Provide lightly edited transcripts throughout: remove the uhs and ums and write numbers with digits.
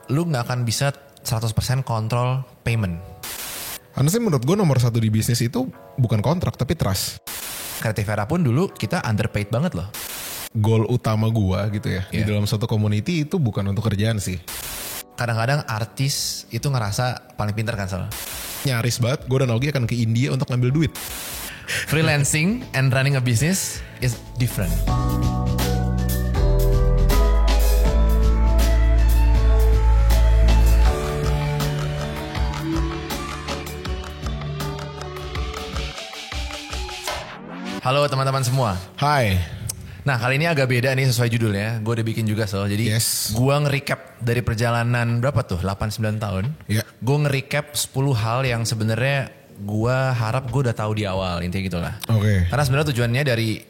lu gak akan bisa 100% kontrol payment. Honestly menurut gue nomor satu di bisnis itu bukan kontrak tapi trust. Creative Era pun dulu kita underpaid banget loh. Goal utama gue gitu ya di dalam suatu community itu bukan untuk kerjaan sih. Kadang-kadang artis itu ngerasa paling pintar kan Sal. Nyaris banget gue dan Augie akan ke India untuk ngambil duit. Freelancing and running a business is different. Halo teman-teman semua. Hai. Nah kali ini agak beda nih sesuai judulnya. Gue udah bikin juga Jadi gue nge-recap dari perjalanan berapa tuh? 8-9 tahun. Yeah. Gue nge-recap 10 hal yang sebenarnya gue harap gue udah tahu di awal. Intinya gitulah. Oke. Karena sebenarnya tujuannya dari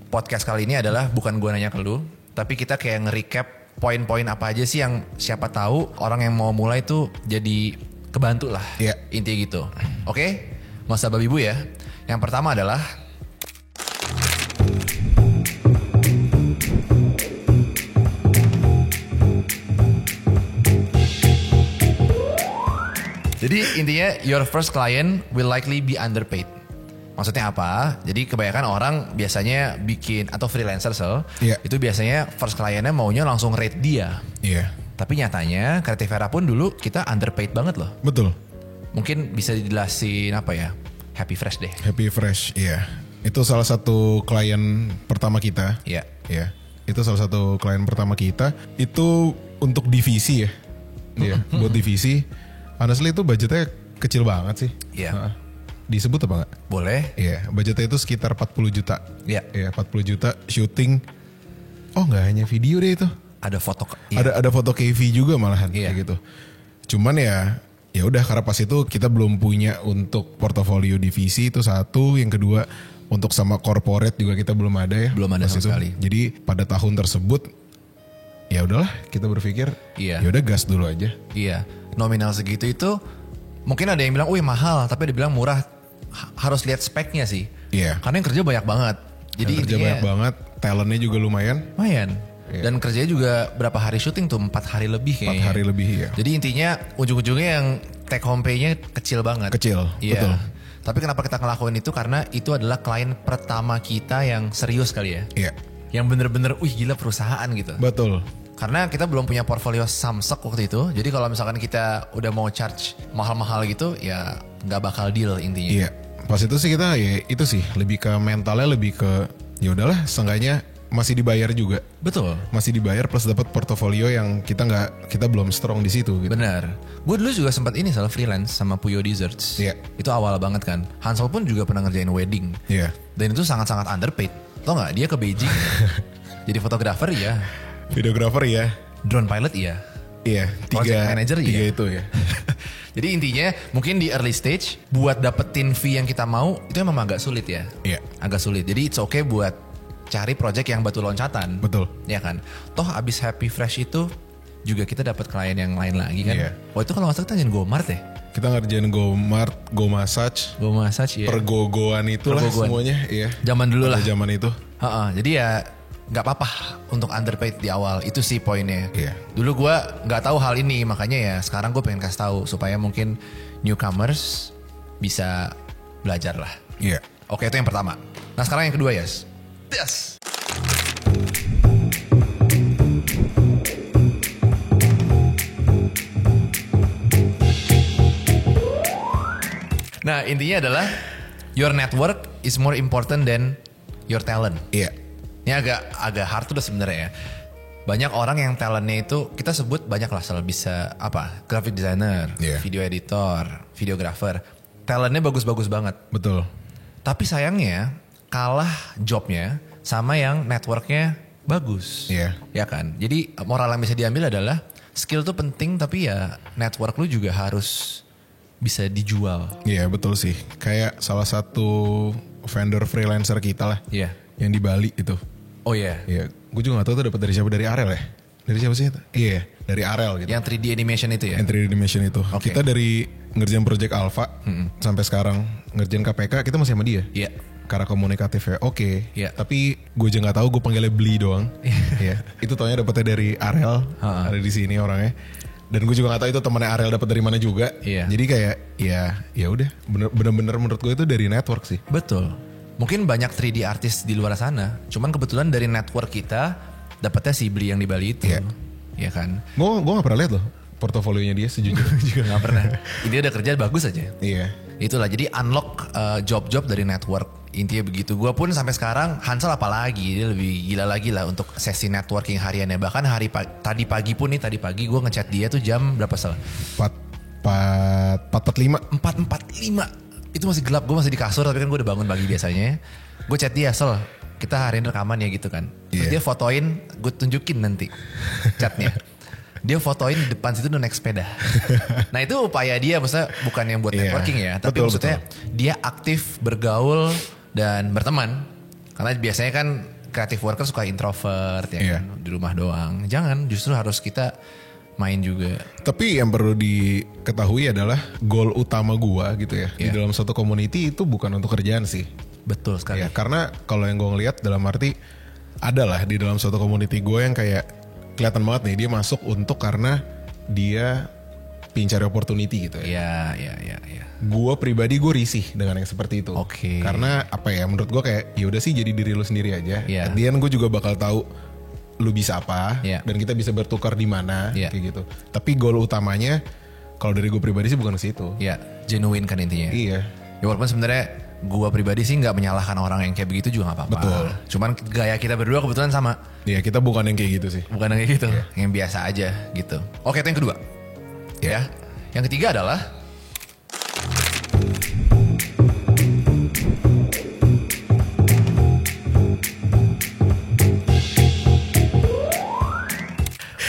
podcast kali ini adalah bukan gue nanya ke lu. Tapi kita kayak nge-recap poin-poin apa aja sih yang siapa tahu orang yang mau mulai tuh jadi kebantu lah. Yeah. Intinya gitu. Oke? Gak usah babi bu ya. Yang pertama adalah jadi intinya your first client will likely be underpaid. Maksudnya apa? Jadi kebanyakan orang biasanya bikin atau freelancer itu biasanya first clientnya maunya langsung rate dia. Iya. Tapi nyatanya Creative Era pun dulu kita underpaid banget loh. Betul. Mungkin bisa dijelasin apa ya? Happy Fresh deh. Happy Fresh, iya. Itu salah satu klien pertama kita. Iya. Iya. Itu salah satu klien pertama kita. Itu untuk divisi ya. Iya. Buat divisi. Honestly itu budgetnya kecil banget sih. Iya. Disebut apa gak? Boleh. Iya, budgetnya itu sekitar 40 juta. Iya. Iya, 40 juta syuting. Oh gak hanya video deh itu. Ada foto. Iya. Ada foto KV juga malahan kayak gitu. Cuman ya udah karena pas itu kita belum punya untuk portofolio divisi itu satu. Yang kedua untuk sama corporate juga kita belum ada ya. Belum ada sama sekali. Jadi pada tahun tersebut ya udahlah kita berpikir ya udah gas dulu aja. Iya. Nominal segitu itu mungkin ada yang bilang, "Wih mahal," tapi ada yang bilang murah. Harus lihat speknya sih. Iya. Karena yang kerja banyak banget. Jadi yang kerja banyak banget, talentnya juga lumayan. Lumayan. Iya. Dan kerjanya juga berapa hari syuting tuh? 4 hari lebih kayaknya. 4 hari lebih ya. Jadi intinya ujung-ujungnya yang take home pay-nya kecil banget. Kecil, iya. Betul. Tapi kenapa kita ngelakuin itu? Karena itu adalah klien pertama kita yang serius kali ya. Iya. Yang bener-bener, gila perusahaan gitu. Betul. Karena kita belum punya portfolio Samsung waktu itu. Jadi kalau misalkan kita udah mau charge mahal-mahal gitu, ya nggak bakal deal intinya. Iya. Pas itu sih kita ya itu sih lebih ke mentalnya, lebih ke ya udahlah seenggaknya masih dibayar juga. Betul. Masih dibayar plus dapat portofolio yang kita belum strong di situ gitu. Benar. Gue dulu juga sempat ini freelance sama Puyo Desserts. Iya. Itu awal banget kan. Hansel pun juga pernah ngerjain wedding. Iya. Dan itu sangat-sangat underpaid. Tau gak? Dia ke Beijing. Jadi fotografer ya. Videografer ya. Drone pilot iya. Iya. Project manager tiga iya. itu ya. Jadi intinya mungkin di early stage buat dapetin fee yang kita mau itu emang agak sulit ya. Iya. Agak sulit. Jadi it's okay buat cari project yang batu loncatan. Betul. Ya kan. Toh abis Happy Fresh itu juga kita dapat klien yang lain lagi kan. Iya. Oh itu kalau nggak salah kita ngerjain GoMart ya. Kita ngerjain GoMart, GoMassage. GoMassage ya. Pergogoan itulah semuanya. Iya. Zaman dulu lah. Zaman itu. Jadi ya nggak apa-apa untuk underpaid di awal, itu sih poinnya. Iya. Dulu gue nggak tahu hal ini, makanya ya sekarang gue pengen kasih tahu supaya mungkin newcomers bisa belajar lah. Iya. Oke, itu yang pertama. Nah sekarang yang kedua Yes. Nah intinya adalah your network is more important than your talent. Iya. Ini agak hard tuh sebenarnya ya. Banyak orang yang talentnya itu kita sebut banyak lah, bisa apa? Graphic designer, video editor, videographer. Talentnya bagus-bagus banget. Betul. Tapi sayangnya kalah jobnya sama yang networknya bagus. Iya. Ya kan? Jadi moral yang bisa diambil adalah skill tuh penting tapi ya network lu juga harus bisa dijual. Iya betul sih. Kayak salah satu vendor freelancer kita lah. Iya. Yang di Bali itu. Oh iya. Iya. Gue juga gak tahu tuh dapat dari siapa, dari Arel ya. Dari siapa sih itu? Iya, dari Arel gitu. Yang 3D animation itu ya? Yang 3D animation itu. Okay. Kita dari ngerjain project Alpha sampai sekarang ngerjain KPK kita masih sama dia. Iya. Karena komunikatif ya oke. Iya. Tapi gue aja gak tahu, gue panggilnya Beli doang. Iya. Itu taunya dapetnya dari Arel. Ada di sini orangnya. Dan gue juga gak tahu itu temannya Ariel dapat dari mana juga. Iya. Jadi kayak ya udah bener-bener menurut gue itu dari network sih. Betul. Mungkin banyak 3D artis di luar sana. Cuman kebetulan dari network kita dapatnya si Bli yang di Bali itu. Iya. Ya kan. Gue gak pernah lihat loh portofolionya dia sejujurnya. Juga gak pernah. Dia udah kerja bagus aja. Iya. Itulah jadi unlock job-job dari network. Intinya begitu. Gue pun sampai sekarang Hansel apalagi dia lebih gila lagi lah untuk sesi networking hariannya. Bahkan tadi pagi gue ngechat dia tuh jam berapa Sel? 4.45. 4.45. Itu masih gelap, gue masih di kasur tapi kan gue udah bangun pagi biasanya. Gue chat dia, Sel kita hari ini rekaman ya gitu kan. Terus dia fotoin, gue tunjukin nanti chatnya. Dia fotoin di depan situ udah naik sepeda. Nah itu upaya dia, maksudnya bukan yang buat networking ya. Tapi maksudnya dia aktif bergaul dan berteman. Karena biasanya kan creative worker suka introvert ya kan, di rumah doang. Jangan, justru harus kita main juga. Tapi yang perlu diketahui adalah goal utama gua gitu ya. Di dalam suatu community itu bukan untuk kerjaan sih. Betul sekali. Ya, karena kalau yang gue ngeliat dalam arti adalah di dalam suatu community gue yang kayak kelihatan banget nih dia masuk untuk karena dia pingin cari opportunity gitu ya. Iya. Gue pribadi gue risih dengan yang seperti itu. Oke. Karena apa ya, menurut gue kayak ya udah sih jadi diri lu sendiri aja. Iya. Kemudian gue juga bakal tahu lu bisa apa dan kita bisa bertukar di mana kayak gitu. Tapi goal utamanya kalau dari gue pribadi sih bukan ke situ. Iya, genuine kan intinya. Iya. Ya walaupun sebenarnya gue pribadi sih nggak menyalahkan orang yang kayak begitu juga nggak apa-apa. Betul. Cuman gaya kita berdua kebetulan sama. Iya, kita bukan yang kayak gitu sih. Bukan yang kayak gitu, yang biasa aja gitu. Oke, itu yang kedua. Ya. Yang ketiga adalah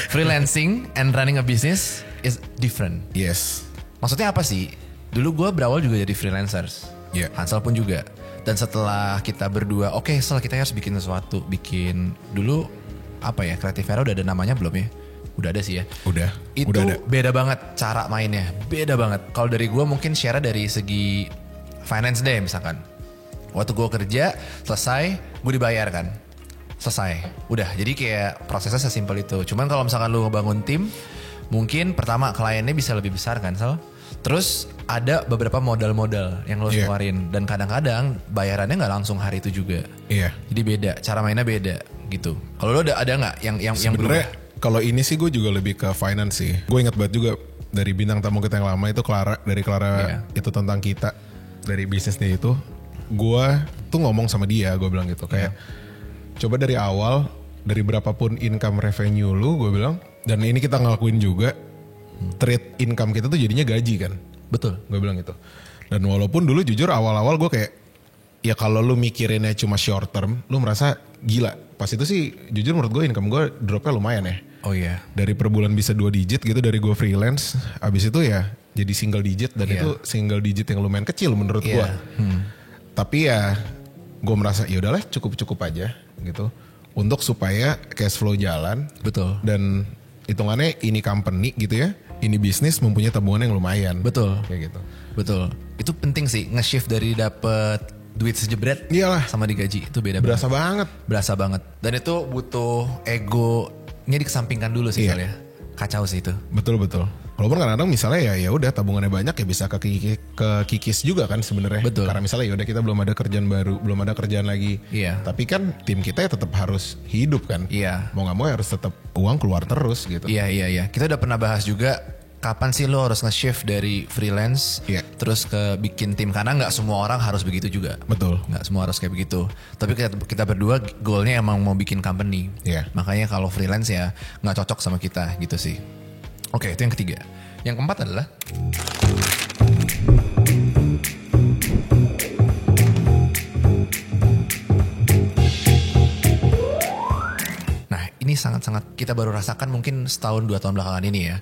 freelancing and running a business is different. Yes. Maksudnya apa sih? Dulu gue berawal juga jadi freelancers. Hansel pun juga. Dan setelah kita berdua, oke, setelah kita harus bikin sesuatu. Bikin dulu apa ya, Creative Era udah ada namanya belum ya? Udah ada sih ya. Udah. Itu udah ada. Beda banget cara mainnya. Beda banget. Kalau dari gue mungkin share dari segi finance deh misalkan. Waktu gue kerja, selesai, gue dibayar kan. Selesai. Udah, jadi kayak prosesnya sesimpel itu. Cuman kalau misalkan lu ngebangun tim, mungkin pertama kliennya bisa lebih besar kan, Sal? Terus ada beberapa modal-modal yang lo keluarin. Dan kadang-kadang bayarannya gak langsung hari itu juga. Iya. Jadi beda, cara mainnya beda gitu. Kalau lo ada gak yang berubah? Kalau ini sih gue juga lebih ke finance sih. Gue ingat banget juga dari bintang tamu kita yang lama itu Clara. Dari Clara itu tentang kita. Dari bisnisnya itu. Gue tuh ngomong sama dia, gue bilang gitu. Kayak coba dari awal, dari berapapun income revenue lu, gue bilang. Dan ini kita ngelakuin juga. Trade income kita tuh jadinya gaji kan. Betul. Gue bilang gitu. Dan walaupun dulu jujur awal-awal gue kayak, ya kalau lu mikirinnya cuma short term, lu merasa gila. Pas itu sih jujur menurut gue income gue dropnya lumayan ya. Oh iya. Dari per bulan bisa 2 digit gitu dari gue freelance. Abis itu ya jadi single digit. Dan itu single digit yang lumayan kecil menurut gue. Tapi ya gue merasa ya udahlah cukup-cukup aja gitu. Untuk supaya cash flow jalan. Betul. Dan hitungannya ini company gitu ya. Ini bisnis mempunyai tabungan yang lumayan. Betul. Kayak gitu. Betul. Itu penting sih nge-shift dari dapet duit sejebret sama digaji itu beda banget. Berasa banget. Dan itu butuh egonya dikesampingkan dulu sih ya. Kacau sih itu. Betul. Walaupun kadang-kadang misalnya ya udah tabungannya banyak ya bisa kikis juga kan sebenarnya. Betul. Karena misalnya ya udah kita belum ada kerjaan baru, belum ada kerjaan lagi. Iya. Tapi kan tim kita ya tetap harus hidup kan. Iya. Mau nggak mau harus tetap uang keluar terus gitu. Iya. Kita udah pernah bahas juga kapan sih lo harus nge-shift dari freelance terus ke bikin tim, karena nggak semua orang harus begitu juga. Betul. Nggak semua harus kayak begitu. Tapi kita berdua goalnya emang mau bikin company. Makanya kalau freelance ya nggak cocok sama kita gitu sih. Oke, itu yang ketiga. Yang keempat adalah nah ini sangat-sangat kita baru rasakan mungkin setahun 2 tahun belakangan ini ya.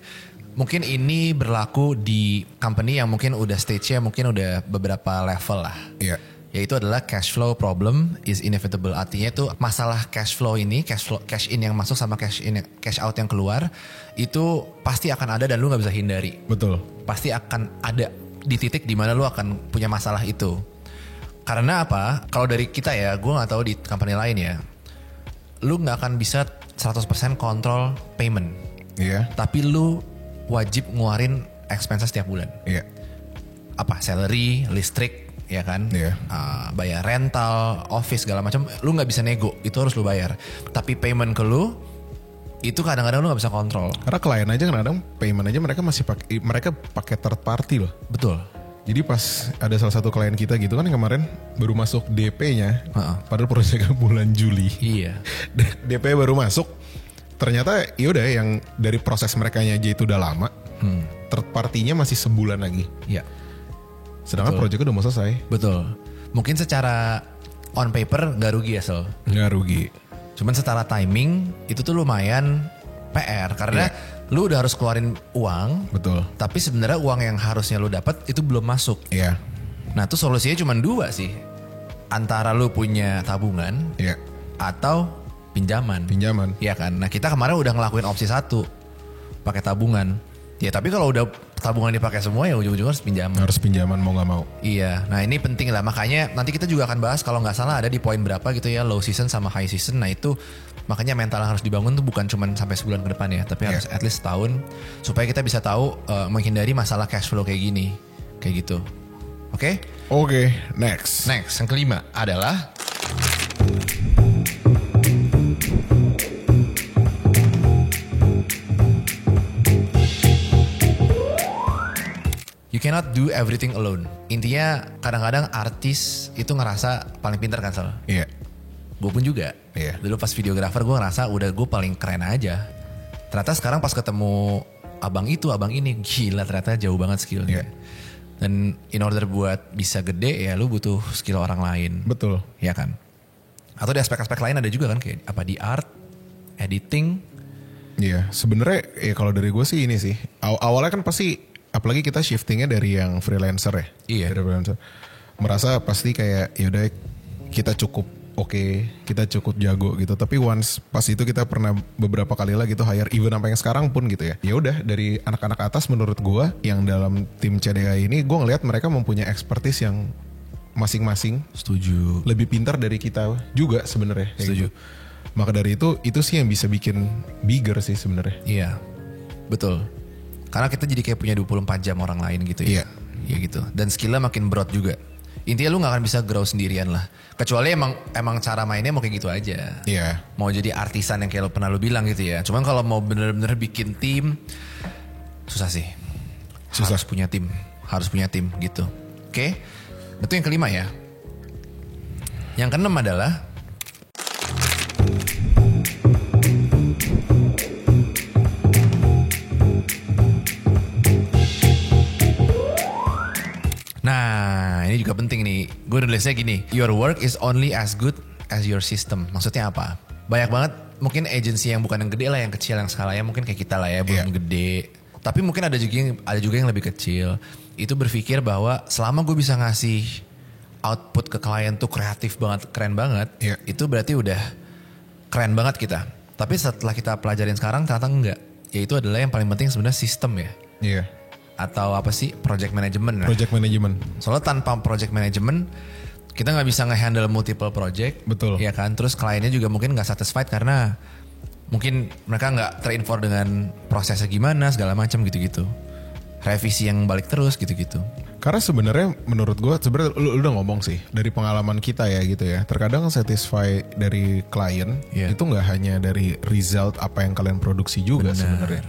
Mungkin ini berlaku di company yang mungkin udah stage-nya mungkin udah beberapa level lah. Iya. Yaitu adalah cash flow problem is inevitable. Artinya itu masalah cash flow ini, cash in yang masuk sama cash out yang keluar itu pasti akan ada dan lu nggak bisa hindari. Betul. Pasti akan ada di titik di mana lu akan punya masalah itu. Karena apa? Kalau dari kita ya, gue nggak tahu di company lain ya. Lu nggak akan bisa 100% kontrol payment. Iya. Tapi lu wajib ngeluarin expenses setiap bulan. Iya. Apa? Salary, listrik, ya kan? Iya. Bayar rental, office segala macam. Lu nggak bisa nego, itu harus lu bayar. Tapi payment ke lu itu kadang-kadang lu nggak bisa kontrol. Karena klien aja kadang payment aja mereka pakai third party loh. Betul. Jadi pas ada salah satu klien kita gitu kan yang kemarin baru masuk DP-nya, padahal proyeknya bulan Juli. Iya. DP baru masuk, ternyata yaudah yang dari proses mereka aja itu udah lama, third party-nya masih sebulan lagi. Iya. Sedangkan proyeknya udah mau selesai. Betul. Mungkin secara on paper gak rugi ya Sel? Gak rugi. Cuman secara timing itu tuh lumayan PR karena lu udah harus keluarin uang. Betul. Tapi sebenarnya uang yang harusnya lu dapat itu belum masuk. Iya. Nah tuh solusinya cuma dua sih. Antara lu punya tabungan atau pinjaman. Iya kan. Nah kita kemarin udah ngelakuin opsi 1 pakai tabungan. Ya tapi kalau udah tabungan dipakai semua ya ujung-ujungnya harus pinjaman. Harus pinjaman mau gak mau. Iya. Nah ini penting lah. Makanya nanti kita juga akan bahas kalau gak salah ada di poin berapa gitu ya. Low season sama high season. Nah itu makanya mental yang harus dibangun tuh bukan cuma sampai sebulan ke depan ya. Tapi harus at least setahun. Supaya kita bisa tahu menghindari masalah cash flow kayak gini. Kayak gitu. Oke? Oke, next. Next, yang kelima adalah you cannot do everything alone. Intinya kadang-kadang artis itu ngerasa paling pintar kan Sal? Iya. Gue pun juga. Iya. Dulu pas videografer gue ngerasa udah gue paling keren aja. Ternyata sekarang pas ketemu abang itu, abang ini, gila ternyata jauh banget skillnya. Iya. Dan in order buat bisa gede ya lu butuh skill orang lain. Betul. Ya kan? Atau di aspek-aspek lain ada juga kan kayak apa di art, editing. Iya, sebenarnya ya kalau dari gue sih ini sih. Awalnya kan pasti apalagi kita shiftingnya dari yang freelancer ya. Iya. Dari freelancer. Merasa pasti kayak yaudah kita cukup kita cukup jago gitu. Tapi once pas itu kita pernah beberapa kali lah gitu hire even sampai yang sekarang pun gitu ya. Ya udah dari anak-anak atas menurut gue yang dalam tim CDA ini gue ngelihat mereka mempunyai expertise yang masing-masing. Setuju. Lebih pintar dari kita juga sebenarnya. Setuju. Gitu. Maka dari itu sih yang bisa bikin bigger sih sebenarnya. Iya. Betul. Karena kita jadi kayak punya 24 jam orang lain gitu ya. Iya. Iya gitu. Dan skillnya makin broad juga. Intinya lu gak akan bisa grow sendirian lah. Kecuali emang cara mainnya mau kayak gitu aja. Iya. Mau jadi artisan yang kayak pernah lu bilang gitu ya. Cuman kalau mau bener-bener bikin tim, susah sih. Susah. Harus punya tim gitu. Oke. Itu yang kelima ya. Yang keenam adalah nah, ini juga penting nih. Gue nulisnya gini, your work is only as good as your system. Maksudnya apa? Banyak banget mungkin agency yang bukan yang gede lah, yang kecil, yang skalanya mungkin kayak kita lah ya, belum gede. Tapi mungkin ada juga yang lebih kecil. Itu berpikir bahwa selama gue bisa ngasih output ke klien tuh kreatif banget, keren banget, itu berarti udah keren banget kita. Tapi setelah kita pelajarin sekarang ternyata enggak. Yaitu adalah yang paling penting sebenarnya sistem ya. Iya. Atau apa sih, project management. Project management. Soalnya tanpa project management kita nggak bisa nge-handle multiple project. Betul. Ya kan, terus kliennya juga mungkin nggak satisfied karena mungkin mereka nggak terinform dengan prosesnya gimana segala macam gitu-gitu. Revisi yang balik terus gitu-gitu. Karena sebenarnya menurut gue sebenarnya lu udah ngomong sih dari pengalaman kita ya gitu ya. Terkadang satisfy dari klien itu nggak hanya dari result apa yang kalian produksi juga sebenarnya.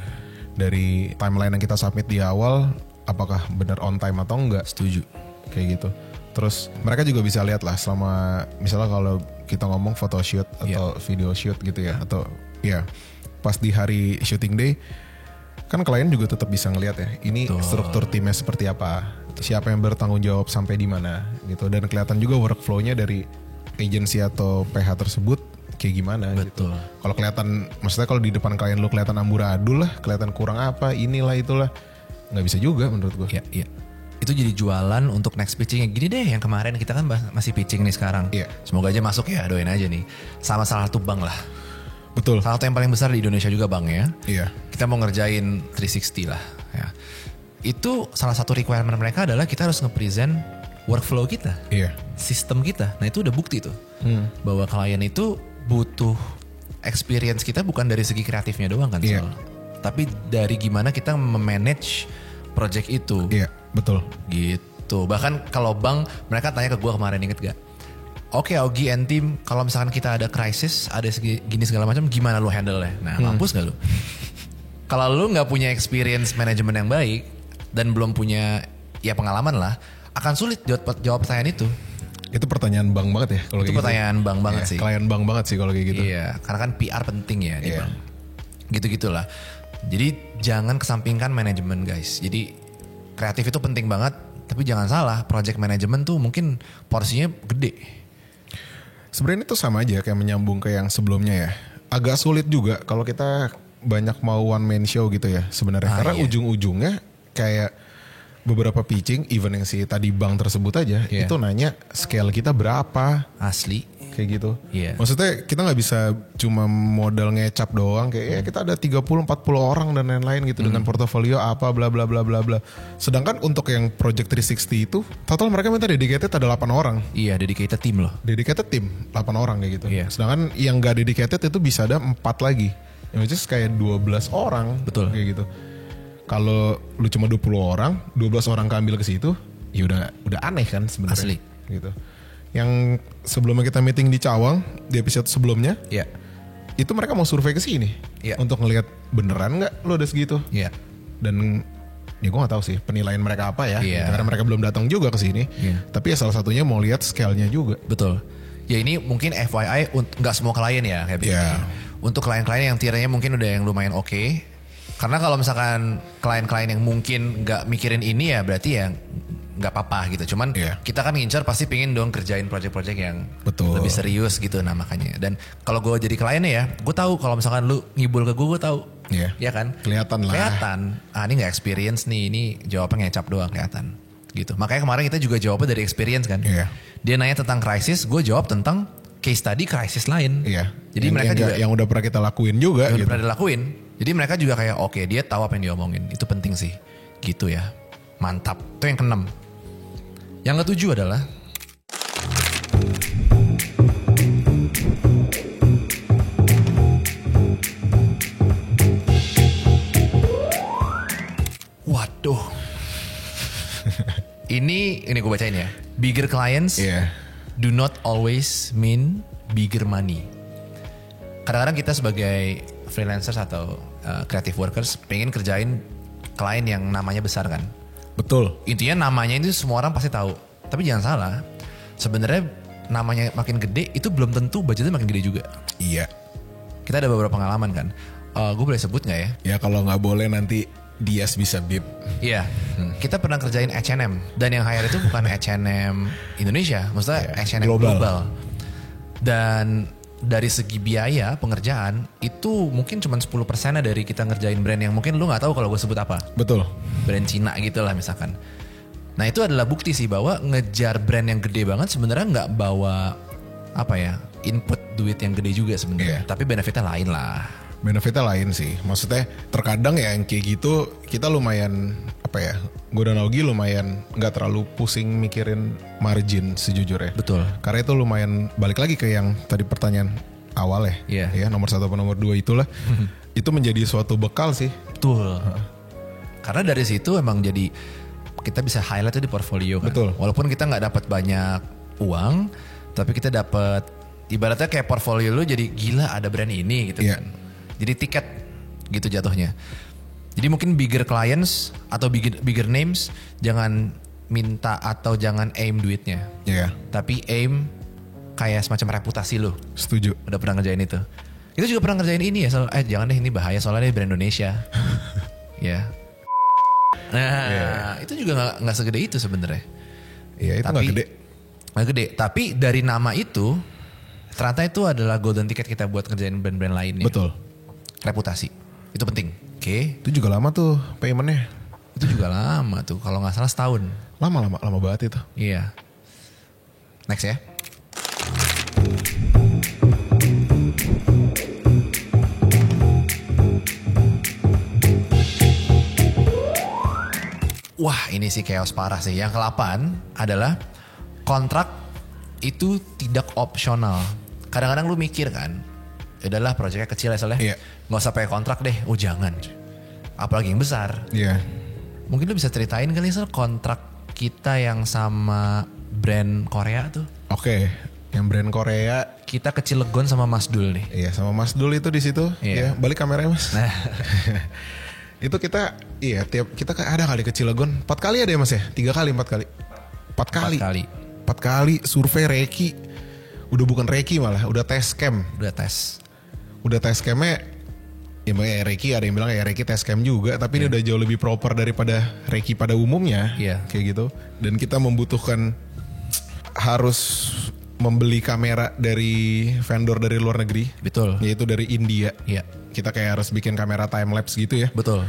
Dari timeline yang kita submit di awal apakah benar on time atau enggak. Setuju. Kayak gitu. Terus mereka juga bisa lihat lah selama misalnya kalau kita ngomong photoshoot atau video shoot gitu ya. Atau ya pas di hari shooting day kan klien juga tetap bisa ngelihat ya. Ini struktur timnya seperti apa. Siapa yang bertanggung jawab sampai di mana gitu. Dan kelihatan juga workflow-nya dari agency atau PH tersebut kayak gimana. Betul. Gitu. Kalau kelihatan, maksudnya kalau di depan klien lu kelihatan amburadul lah, kelihatan kurang apa, inilah itulah, nggak bisa juga menurut gue. Iya. Itu jadi jualan untuk next pitching. Gini deh, yang kemarin kita kan masih pitching nih sekarang. Iya. Semoga aja masuk ya, doain aja nih. Sama salah satu bank lah. Betul. Salah satu yang paling besar di Indonesia juga bank ya. Iya. Kita mau ngerjain 360 lah. Ya. Itu salah satu requirement mereka adalah kita harus nge-present workflow kita. Iya. Sistem kita. Nah itu udah bukti tuh. Bahwa klien itu butuh experience kita bukan dari segi kreatifnya doang kan. Iya. tapi dari gimana kita memanage project itu. Iya, betul. Gitu. Bahkan kalau bank, mereka tanya ke gue kemarin, inget gak? Oke, Augie and team, kalau misalkan kita ada krisis, ada gini segala macam, gimana lu handle-nya? Nah, mampus gak lu? Kalau lu gak punya experience manajemen yang baik, dan belum punya ya pengalaman lah, akan sulit jawab pertanyaan itu. Itu pertanyaan bank banget ya kalau kayak gitu. Itu pertanyaan bank banget sih. Klien bank banget sih kalau kayak gitu. Iya, karena kan PR penting ya di bank. Gitu-gitulah. Jadi jangan kesampingkan manajemen guys. Jadi kreatif itu penting banget, tapi jangan salah, project management tuh mungkin porsinya gede. Sebenarnya itu sama aja kayak menyambung ke yang sebelumnya ya. Agak sulit juga kalau kita banyak mau one man show gitu ya sebenarnya. Karena ujung-ujungnya kayak beberapa pitching, even yang si tadi bank tersebut aja, itu nanya scale kita berapa. Asli. Kayak gitu. Yeah. Maksudnya kita gak bisa cuma modal ngecap doang. Kayak ya kita ada 30-40 orang dan lain-lain gitu. Dengan portofolio apa bla bla bla bla bla. Sedangkan untuk yang Project 360 itu, total mereka minta dedicated ada 8 orang. Iya, dedicated team loh. Dedicated team, 8 orang kayak gitu. Yeah. Sedangkan yang gak dedicated itu bisa ada 4 lagi. Yang kayak 12 orang. Betul. Kayak gitu. Kalau lu cuma 20 orang, 12 orang keambil ke situ, ya udah aneh kan sebenarnya. Asli. Gitu. Yang sebelumnya kita meeting di Cawang, di episode sebelumnya, itu mereka mau survei ke sini untuk ngelihat beneran nggak lu ada segitu. Dan ya gue nggak tahu sih penilaian mereka apa ya, karena mereka belum datang juga ke sini. Tapi ya salah satunya mau lihat scale-nya juga. Betul. Ya ini mungkin FYI nggak semua klien ya kayak begini. Untuk klien-klien yang tiernya mungkin udah yang lumayan oke. Karena kalau misalkan klien-klien yang mungkin nggak mikirin ini ya berarti ya nggak apa-apa gitu. Cuman kita kan ngincar pasti pengen dong kerjain project-project yang lebih serius gitu. Nah makanya. Dan kalau gue jadi kliennya ya, gue tahu kalau misalkan lu ngibul ke gue tahu. Iya kan? Kelihatan lah. Kelihatan. Ini nggak experience nih. Ini jawabnya ngecap doang kelihatan. Gitu. Makanya kemarin kita juga jawabnya dari experience kan. Dia nanya tentang krisis, gue jawab tentang case study krisis lain. Jadi yang mereka juga yang udah pernah kita lakuin juga. Yang udah pernah dilakuin. Jadi mereka juga kayak oke, dia tahu apa yang diomongin. Itu penting sih. Gitu ya. Mantap. Itu yang ke-6. Yang ke-7 adalah waduh. ini gue bacain ya. Bigger clients do not always mean bigger money. Kadang-kadang kita sebagai freelancers atau creative workers pengen kerjain klien yang namanya besar kan. Betul. Intinya namanya itu semua orang pasti tahu. Tapi jangan salah, sebenarnya namanya makin gede itu belum tentu budgetnya makin gede juga. Iya. Kita ada beberapa pengalaman kan. Gue boleh sebut nggak ya? Ya kalau nggak boleh nanti Dias bisa bip. Iya. Kita pernah kerjain H&M dan yang hire itu bukan H&M Indonesia, maksudnya H&M global. Dan dari segi biaya pengerjaan itu mungkin cuma 10% dari kita ngerjain brand yang mungkin lu nggak tahu kalau gue sebut apa. Betul. Brand Cina gitu lah misalkan. Nah itu adalah bukti sih bahwa ngejar brand yang gede banget sebenarnya nggak bawa apa ya input duit yang gede juga sebenarnya. Tapi benefitnya lain lah. Benefitnya lain sih. Maksudnya terkadang ya yang kayak gitu kita lumayan apa ya? Gue dan Augie lumayan nggak terlalu pusing mikirin margin sejujurnya. Betul. Karena itu lumayan balik lagi ke yang tadi pertanyaan awal ya. Ya nomor 1 atau nomor 2 itulah. Itu menjadi suatu bekal sih. Betul. Karena dari situ emang jadi kita bisa highlight di portfolio kan. Betul. Walaupun kita nggak dapat banyak uang, tapi kita dapat ibaratnya kayak portfolio lu jadi gila ada brand ini gitu kan. Jadi tiket gitu jatuhnya. Jadi mungkin bigger clients atau bigger names jangan minta atau jangan aim duitnya. Tapi aim kayak semacam reputasi lu. Setuju. Udah pernah ngerjain itu. Kita juga pernah ngerjain ini ya. Jangan deh ini bahaya soalnya ini brand Indonesia. Nah itu juga nggak segede itu sebenarnya. Iya itu nggak gede. Nggak gede. Tapi dari nama itu ternyata itu adalah golden ticket kita buat ngerjain brand-brand lainnya. Betul. Reputasi itu penting. Oke. Itu juga lama tuh paymentnya. Itu juga lama tuh kalau nggak salah setahun. Lama banget itu. Iya. Next ya. Wah ini sih chaos parah sih. Yang ke-8 adalah kontrak itu tidak opsional. Kadang-kadang lu mikir kan, adalah proyeknya kecil ya soalnya. Nggak usah pakai kontrak deh. Oh jangan. apalagi yang besar. Iya. Mungkin lu bisa ceritain kali soal kontrak kita yang sama brand Korea tuh. Oke, yang brand Korea. Kita ke Cilegon sama Mas Dul nih. Iya, sama Mas Dul itu di situ. Iya. Ya, balik kameranya Mas. Nah. Itu kita, kita ada kali ke Cilegon. 4 kali ada ya Mas ya? 3 kali, 4 kali. 4 kali. 4 kali survei reki. Udah bukan reki malah, udah tes cam. Udah tes. Udah tes camnya, ya reki ada yang bilang ya reki tes cam juga. Tapi ini udah jauh lebih proper daripada reki pada umumnya. Kayak gitu. Dan kita membutuhkan harus membeli kamera dari vendor dari luar negeri. Betul. Yaitu dari India. Iya. Kita kayak harus bikin kamera time lapse gitu ya. Betul.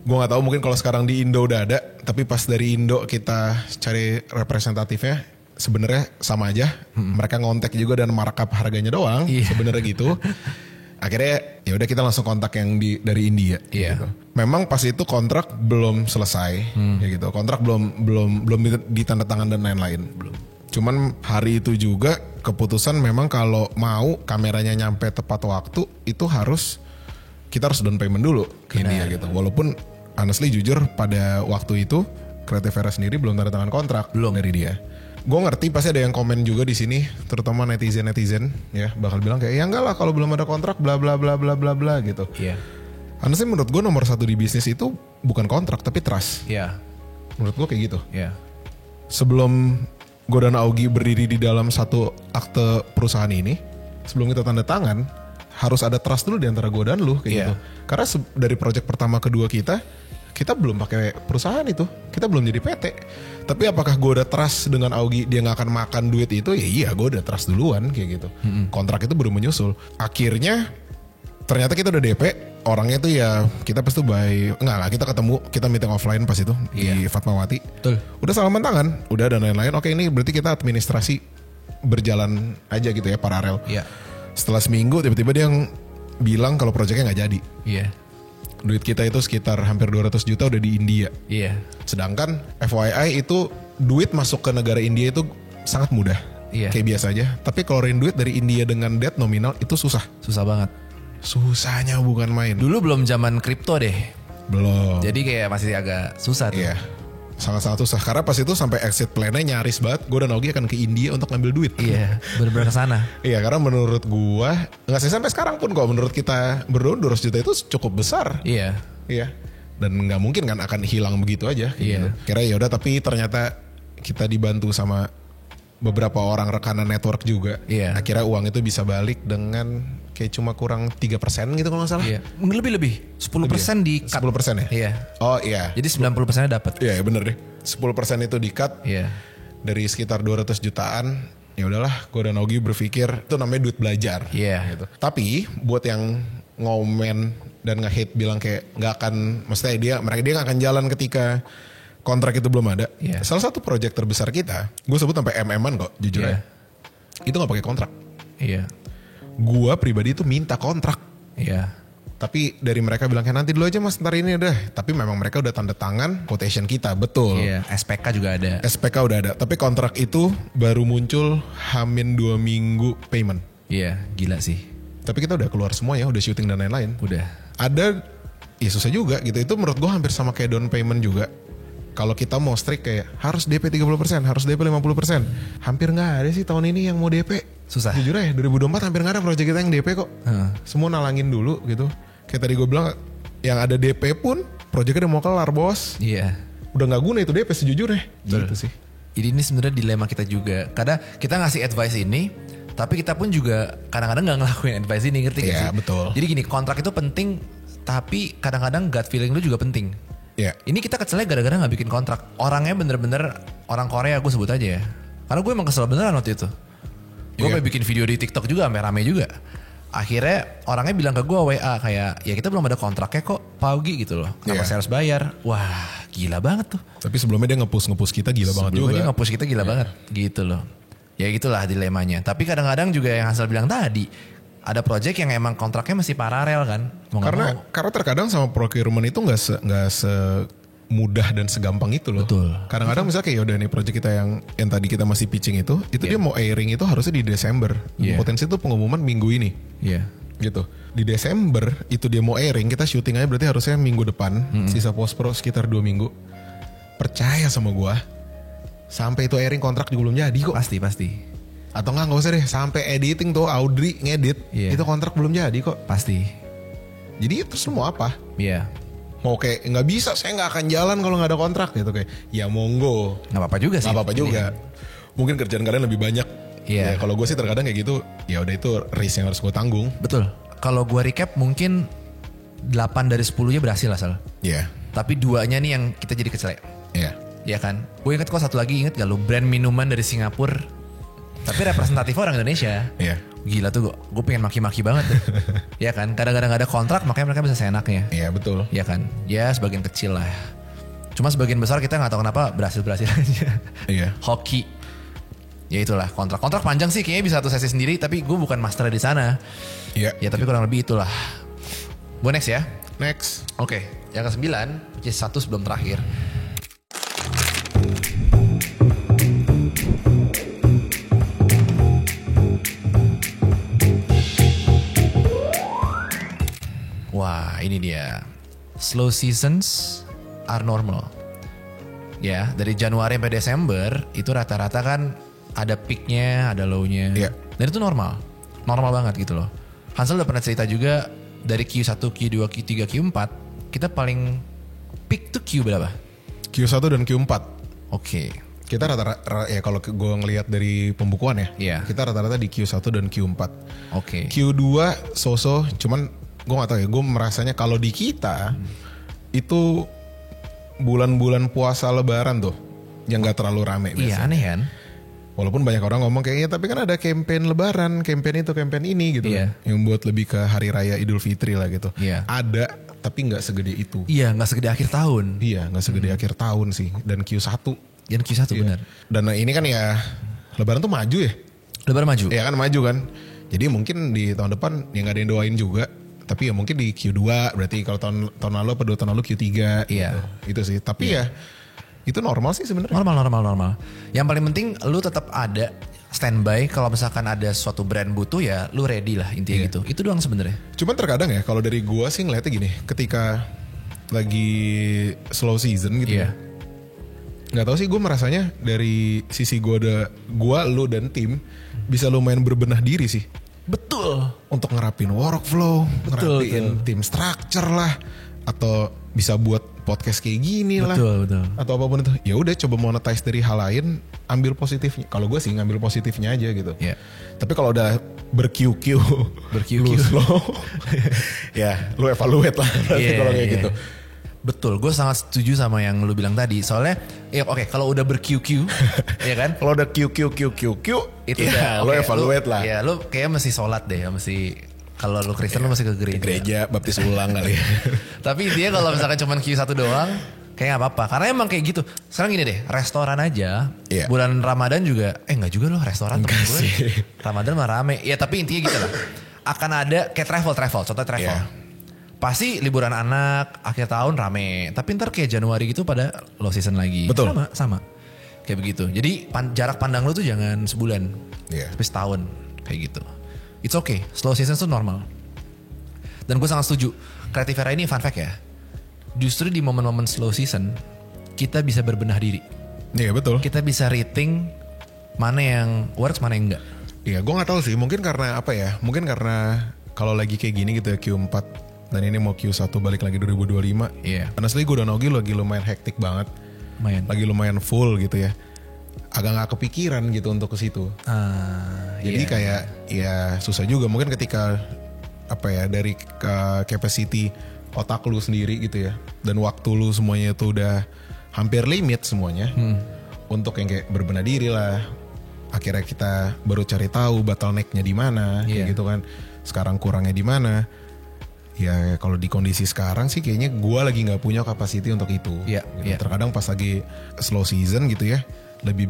Gue gak tahu mungkin kalau sekarang di Indo udah ada, tapi pas dari Indo kita cari representatifnya sebenarnya sama aja. Mereka ngontek juga dan markup harganya doang. Sebenarnya gitu. Akhirnya ya udah kita langsung kontak yang dari India. Gitu. Memang pas itu kontrak belum selesai, ya gitu. Kontrak belum ditandatangan dan lain-lain. Belum. Cuman hari itu juga keputusan memang kalau mau kameranya nyampe tepat waktu itu kita harus down payment dulu ke India gitu. Walaupun honestly jujur pada waktu itu Creative Era sendiri belum tanda tangan kontrak dari dia. Gue ngerti pasti ada yang komen juga di sini, terutama netizen ya bakal bilang kayak ya enggak lah kalau belum ada kontrak bla bla bla bla bla bla gitu. Iya. Honestly menurut gue nomor 1 di bisnis itu bukan kontrak tapi trust. Iya. Menurut gue kayak gitu. Iya. Sebelum gue dan Augie berdiri di dalam satu akte perusahaan ini, sebelum kita tanda tangan, harus ada trust dulu di antara gue dan lu kayak gitu. Karena dari project pertama kedua kita belum pakai perusahaan itu, kita belum jadi PT. Tapi apakah gue udah trust dengan Augie dia nggak akan makan duit itu? Ya iya, gue udah trust duluan kayak gitu. Kontrak itu baru menyusul. Akhirnya ternyata kita udah DP, orangnya tuh ya kita pas tuh kita ketemu, kita meeting offline pas itu di Fatmawati. Betul. Udah salaman tangan, udah dan lain-lain. Oke, ini berarti kita administrasi berjalan aja gitu ya paralel. Iya. Setelah seminggu tiba-tiba dia yang bilang kalau proyeknya nggak jadi. Iya. Duit kita itu sekitar hampir 200 juta udah di India. Iya. Sedangkan FYI itu duit masuk ke negara India itu sangat mudah. Iya. Kayak biasa aja. Tapi keluarin duit dari India dengan debt nominal itu susah. Susah banget. Susahnya bukan main. Dulu belum zaman kripto deh. Belum. Jadi kayak masih agak susah tuh. Iya. Sangat-sangat susah. Karena pas itu sampai exit plan-nya nyaris banget. Gue dan Augie akan ke India untuk ngambil duit. Iya. Bener-bener kesana. Iya, karena menurut gue nggak sih sampai sekarang pun kok menurut kita berdua 200 juta itu cukup besar. Iya. Iya. Dan nggak mungkin kan akan hilang begitu aja. Iya. Gitu. Kira ya udah, tapi ternyata kita dibantu sama beberapa orang rekanan network juga. Iya. Akhirnya uang itu bisa balik dengan kayak cuma kurang 3% gitu kalau nggak salah. Iya. Lebih. 10% di cut. 10% ya? Iya. Oh iya. Jadi 90%-nya dapat. Iya, bener deh. 10% itu di cut. Iya. Dari sekitar 200 jutaan. Ya udahlah, gue dan Augie berpikir itu namanya duit belajar. Iya. Gitu. Tapi buat yang ngomen dan nge-hate bilang kayak nggak akan, maksudnya dia nggak akan jalan ketika kontrak itu belum ada. Yeah. Salah satu proyek terbesar kita, gue sebut sampai MM-an kok jujur ya. Itu nggak pakai kontrak. Iya. Gue pribadi itu minta kontrak. Iya. Tapi dari mereka bilang kayak nanti dulu aja mas, ntar ini udah. Tapi memang mereka udah tanda tangan quotation kita, betul. Iya. SPK juga ada. SPK udah ada. Tapi kontrak itu baru muncul hamin 2 minggu payment. Iya, gila sih. Tapi kita udah keluar semua ya, udah syuting dan lain-lain. Udah. Ada, ya susah juga gitu. Itu menurut gue hampir sama kayak down payment juga. Kalau kita mau strict kayak harus DP 30%, harus DP 50%. Hampir gak ada sih tahun ini yang mau DP. Susah. Jujur ya, 2024 hampir gak ada proyek kita yang DP kok. Semua nalangin dulu gitu. Kayak tadi gue bilang, yang ada DP pun proyeknya udah mau kelar bos. Iya. Udah gak guna itu DP sejujurnya. Gitu sih. Jadi ini sebenarnya dilema kita juga. Kadang kita ngasih advice ini, tapi kita pun juga kadang-kadang gak ngelakuin advice ini, ngerti gak sih? Iya betul. Jadi gini, kontrak itu penting, tapi kadang-kadang gut feeling lu juga penting. Iya. Ini kita kecelnya gara-gara gak bikin kontrak. Orangnya bener-bener orang Korea, gue sebut aja ya. Karena gue emang kesel beneran waktu itu. Gue mau bikin video di TikTok juga, rame juga. Akhirnya orangnya bilang ke gue WA kayak, ya kita belum ada kontraknya kok, Pak Augie gitu loh. Kenapa saya harus bayar? Wah gila banget tuh. Tapi sebelumnya dia nge-push kita gila banget juga. Sebelumnya dia nge-push kita gila banget gitu loh. Ya gitulah dilemanya. Tapi kadang-kadang juga yang Hansel bilang tadi, ada project yang emang kontraknya masih paralel kan. Karena terkadang sama procurement itu nggak semudah dan segampang itu loh. Betul. Kadang-kadang misalnya kayak yaudah nih project kita yang tadi kita masih pitching itu dia mau airing itu harusnya di Desember. Potensi itu pengumuman minggu ini. Iya. gitu. Di Desember itu dia mau airing, kita syuting aja berarti harusnya minggu depan, sisa post-pro sekitar 2 minggu. Percaya sama gue, sampai itu airing kontrak juga belum jadi kok. Pasti. Atau nggak usah deh, sampai editing tuh Audrey ngedit, itu kontrak belum jadi kok. Pasti. Jadi terus lu mau apa? Iya. Mau kayak nggak bisa, saya nggak akan jalan kalau nggak ada kontrak gitu, kayak ya monggo. Nggak apa-apa juga sih. Nggak apa-apa juga. Mungkin kerjaan kalian lebih banyak. Iya. Ya, kalau gue sih terkadang kayak gitu, ya udah itu risk yang harus gue tanggung. Betul. Kalau gue recap mungkin 8 dari 10-nya berhasil asal. Iya. Tapi 2-nya nih yang kita jadi kecelek. Iya. Iya kan? Gue inget kok satu lagi, inget gak lu? Brand minuman dari Singapura. Tapi representatif orang Indonesia. Iya. Gila tuh, gue pengen maki-maki banget tuh. Iya kan? Kadang-kadang gak ada kontrak, makanya mereka bisa seenaknya. Iya betul. Iya kan? Ya sebagian kecil lah. Cuma sebagian besar kita gak tahu kenapa berhasil-berhasil aja. Iya. Hoki. Ya itulah kontrak. Kontrak panjang sih kayaknya bisa satu sesi sendiri, tapi gue bukan master di sana. Iya. Ya tapi kurang lebih itulah. Gue next ya. Next. Oke, yang ke-9, which is 1 sebelum terakhir. Wah, ini dia. Slow seasons are normal. Ya, dari Januari sampai Desember itu rata-rata kan ada peaknya, ada low-nya. Iya. Dan itu normal. Normal banget gitu loh. Hansel udah pernah cerita juga dari Q1, Q2, Q3, Q4 kita paling peak tuh Q berapa? Q1 dan Q4. Oke. Kita rata-rata ya kalau gue ngelihat dari pembukuan ya. Iya. Kita rata-rata di Q1 dan Q4. Oke. Q2 so-so, cuman gue gak tahu ya, gue merasanya kalau di kita itu bulan-bulan puasa lebaran tuh yang gak terlalu rame biasanya. Iya, aneh kan? Walaupun banyak orang ngomong kayaknya, tapi kan ada campaign lebaran, campaign itu, campaign ini gitu. Iya. Yang buat lebih ke hari raya Idul Fitri lah gitu. Iya. Ada, tapi gak segede itu. Iya, gak segede akhir tahun. Iya, gak segede akhir tahun sih. Dan Q1. Yang Q1 Iya. benar. Dan ini kan ya, lebaran tuh maju ya. Lebaran maju. Iya kan maju kan. Jadi mungkin di tahun depan ya gak ada yang doain juga. Tapi ya mungkin di Q2, berarti kalau tahun lalu atau 2 tahun lalu Q3. Iya. Gitu. Itu sih. Tapi ya itu normal sih sebenarnya. Normal. Yang paling penting lu tetap ada standby kalau misalkan ada suatu brand butuh ya lu ready lah intinya gitu. Itu doang sebenarnya. Cuman terkadang ya kalau dari gua sih ngeliatnya gini, ketika lagi slow season gitu ya. Nggak tahu sih gue merasanya dari sisi gua, lu dan tim bisa lumayan berbenah diri sih. Betul. Untuk ngerapin workflow, ngerapin tim structure lah, atau bisa buat podcast kayak gini lah. Betul. Atau apapun itu. Ya udah coba monetize dari hal lain, ambil positifnya. Kalau gue sih ngambil positifnya aja gitu. Yeah. Tapi kalau udah ber-QQ, lu slow, ya lu evaluate lah kalau kayak gitu. Betul, gue sangat setuju sama yang lu bilang tadi. Soalnya, ya oke, kalau udah ber-QQ, ya kan? Kalau udah QQ, itu ya, lu evaluate lah. Ya, lu kayak mesti sholat deh, mesti. Kalau lu Kristen lu mesti ke gereja. Gereja, baptis ulang kali ya. Tapi dia kalau misalkan cuma Q1 doang, kayak gak apa-apa. Karena emang kayak gitu. Sekarang gini deh, restoran aja, bulan Ramadan juga, enggak juga loh restoran temen gue. Ramadan mah rame. Ya tapi intinya gitu lah. Akan ada kayak travel, contoh travel. Yeah. Pasti liburan anak, akhir tahun rame. Tapi ntar kayak Januari gitu pada low season lagi. Betul. Sama. Kayak begitu. Jadi jarak pandang lu tuh jangan sebulan. Tapi setahun. Kayak gitu. It's okay. Slow season tuh normal. Dan gue sangat setuju. Creative Era ini fun fact ya. Justru di momen-momen slow season, kita bisa berbenah diri. Iya betul. Kita bisa rating mana yang works, mana yang enggak. Iya gue gak tahu sih. Mungkin karena apa ya. Mungkin karena kalau lagi kayak gini gitu ya Q4. Dan ini mau Q1 balik lagi 2025. Iya. Honestly gue dan Ogi lagi lumayan hektik banget. Lagi lumayan full gitu ya. Agak gak kepikiran gitu untuk ke situ. Jadi kayak ya susah juga. Mungkin ketika apa ya dari capacity otak lu sendiri gitu ya. Dan waktu lu semuanya tuh udah hampir limit semuanya. Untuk yang kayak berbenah diri lah. Akhirnya kita baru cari tahu bottleneck-nya di mana kayak gitu kan. Sekarang kurangnya di mana. Ya kalau di kondisi sekarang sih kayaknya gue lagi gak punya capacity untuk itu. Iya. Terkadang pas lagi slow season gitu ya, lebih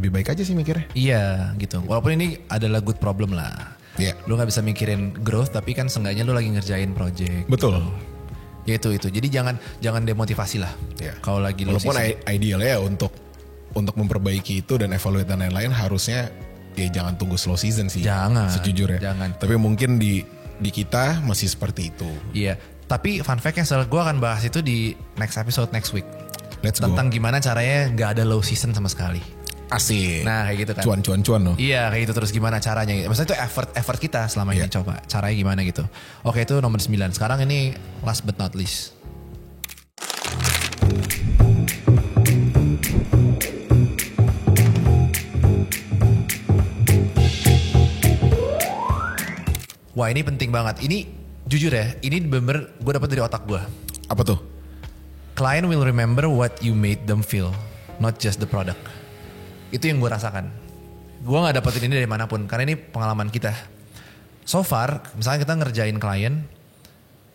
baik aja sih mikirnya. Iya gitu. Walaupun ini adalah good problem lah. Iya. Lu gak bisa mikirin growth tapi kan seenggaknya lu lagi ngerjain project. Betul. Gitu. Ya itu. Jadi jangan demotivasi lah. Ya. Kalau lagi low walaupun season. idealnya ya untuk memperbaiki itu dan evaluate dan lain-lain harusnya ya jangan tunggu slow season sih. Jangan. Sejujurnya. Jangan. Tapi mungkin di di kita masih seperti itu. Iya, tapi fun fact-nya gue akan bahas itu di next episode next week. Let's tentang go. Gimana caranya nggak ada low season sama sekali. Asik. Nah kayak gitu kan. Cuan loh. Iya kayak gitu, terus gimana caranya. Maksudnya itu effort kita selama ini, coba caranya gimana gitu. Oke, itu nomor 9. Sekarang ini last but not least. Wah ini penting banget. Ini jujur ya, ini bener-bener gue dapat dari otak gue. Apa tuh? Client will remember what you made them feel, not just the product. Itu yang gue rasakan. Gue gak dapetin ini dari manapun, karena ini pengalaman kita. So far, misalnya kita ngerjain klien,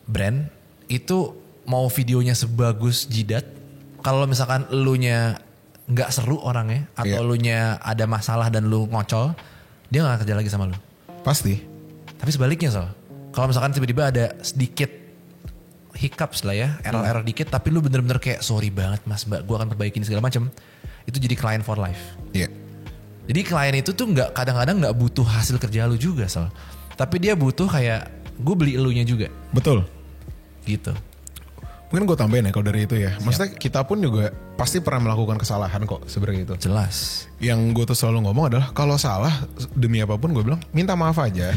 brand, itu mau videonya sebagus jidat, kalau misalkan elunya gak seru orangnya, atau elunya ada masalah dan lu ngocol, dia gak kerja lagi sama lu. Pasti. Tapi sebaliknya kalau misalkan tiba-tiba ada sedikit hiccups lah ya, error-error dikit, tapi lu bener-bener kayak sorry banget mas mbak, gue akan perbaikin segala macam, itu jadi client for life. Iya. Jadi klien itu tuh kadang-kadang nggak butuh hasil kerja lu juga tapi dia butuh kayak gue beli elunya juga. Betul. Gitu. Mungkin gue tambahin ya kalau dari itu ya. Maksudnya kita pun juga pasti pernah melakukan kesalahan kok sebenarnya itu. Jelas. Yang gue tuh selalu ngomong adalah kalau salah demi apapun gue bilang minta maaf aja.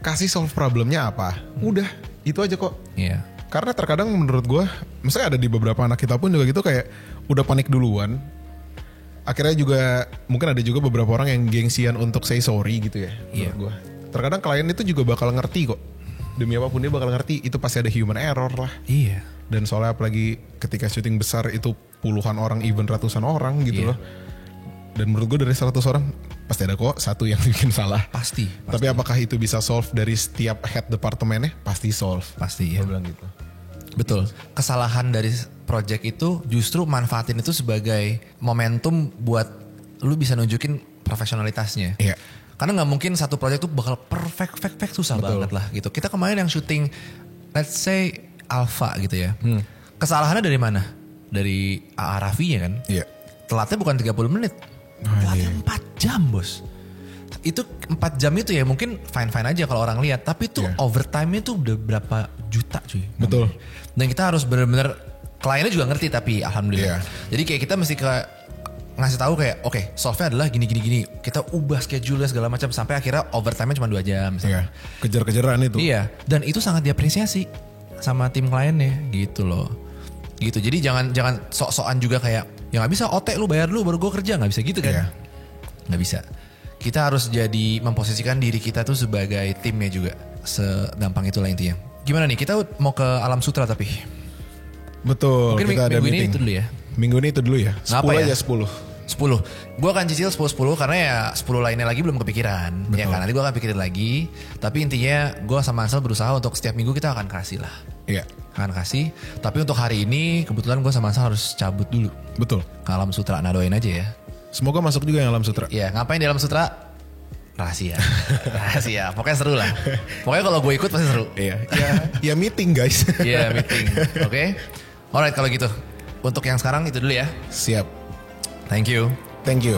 Kasih solve problemnya apa. Udah itu aja kok. Iya. Karena terkadang menurut gue, misalnya ada di beberapa anak kita pun juga gitu kayak udah panik duluan. Akhirnya juga mungkin ada juga beberapa orang yang gengsian untuk say sorry gitu ya. Iya. Menurut gue. Terkadang klien itu juga bakal ngerti kok. Demi apapun dia bakal ngerti itu pasti ada human error lah. Iya. Dan soalnya apalagi ketika syuting besar itu puluhan orang, even ratusan orang gitu loh. Dan menurut gue dari 100 orang pasti ada kok satu yang bikin salah. Pasti. Tapi apakah itu bisa solve dari setiap head departemennya? Pasti solve. Pasti ya. Gue bilang gitu. Betul. Kesalahan dari project itu justru manfaatin itu sebagai momentum buat lu bisa nunjukin profesionalitasnya. Iya. Karena nggak mungkin satu project tuh bakal perfect susah banget lah gitu. Kita kemarin yang syuting let's say Alpha gitu ya. Kesalahannya dari mana? Dari AA Raffi-nya kan? Iya. Telatnya bukan 30 menit. Telatnya 4 jam bos. Itu 4 jam itu ya mungkin fine-fine aja kalau orang lihat. Tapi itu overtime-nya tuh udah berapa juta cuy. Betul. Dan kita harus bener-bener, kliennya juga ngerti tapi alhamdulillah. Jadi kayak kita mesti ngasih tahu kayak oke, solve-nya adalah gini. Kita ubah schedule segala macam sampai akhirnya overtime-nya cuma 2 jam misalnya. Iya. Kejar-kejaran itu. Iya, dan itu sangat diapresiasi sama tim kliennya gitu loh. Gitu. Jadi jangan sok-sokan juga kayak ya nggak bisa OT lu bayar lu baru gue kerja, nggak bisa gitu kan. Iya. Nggak bisa. Kita harus jadi memposisikan diri kita tuh sebagai timnya juga. Segampang itulah intinya. Gimana nih, kita mau ke Alam Sutra tapi? Betul. Mungkin kita ada minggu meeting. ini itu dulu ya. Minggu ini itu dulu ya. 10 Ngapa ya? aja 10. 10. Gue akan cicil 10 karena ya 10 lainnya lagi belum kepikiran. Betul. Ya kan, nanti gue akan pikirin lagi. Tapi intinya gue sama Ansel berusaha untuk setiap minggu kita akan kasih lah. Iya. Akan kasih. Tapi untuk hari ini kebetulan gue sama Ansel harus cabut dulu. Betul. Ke Alam Sutra, nah doain aja ya. Semoga masuk juga yang Alam Sutra. Ya, ngapain di Alam Sutra? Rahasia. Rahasia. Pokoknya seru lah. Pokoknya kalau gue ikut pasti seru. Iya. Ya meeting guys. Iya, meeting. Oke. Alright kalau gitu. Untuk yang sekarang itu dulu ya. Siap. Thank you. Thank you.